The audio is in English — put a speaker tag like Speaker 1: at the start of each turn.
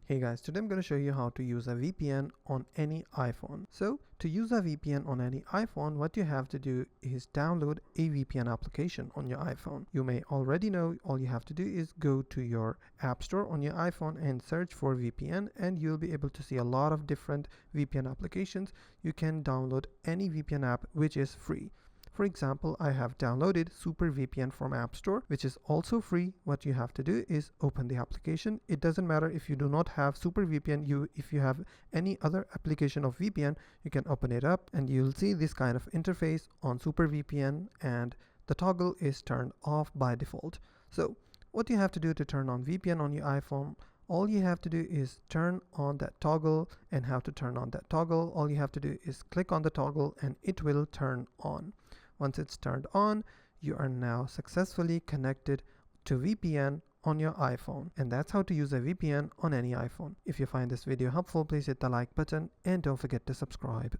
Speaker 1: Hey guys, today I'm going to show you how to use a VPN on any iPhone. So to use a VPN on any iPhone, what you have to do is download a VPN application on your iPhone. You may already know all you have to do is go to your App Store on your iPhone and search for VPN, and you'll be able to see a lot of different VPN applications. You can download any VPN app which is free. For example, I have downloaded Super VPN from App Store, which is also free. What you have to do is open the application. It doesn't matter if you do not have Super VPN, if you have any other application of VPN, you can open it up and you'll see this kind of interface on Super VPN, and the toggle is turned off by default. So what you have to do to turn on VPN on your iPhone, all you have to do is turn on that toggle. And how to turn on that toggle, all you have to do is click on the toggle and it will turn on. Once it's turned on, you are now successfully connected to VPN on your iPhone. And that's how to use a VPN on any iPhone. If you find this video helpful, please hit the like button and don't forget to subscribe.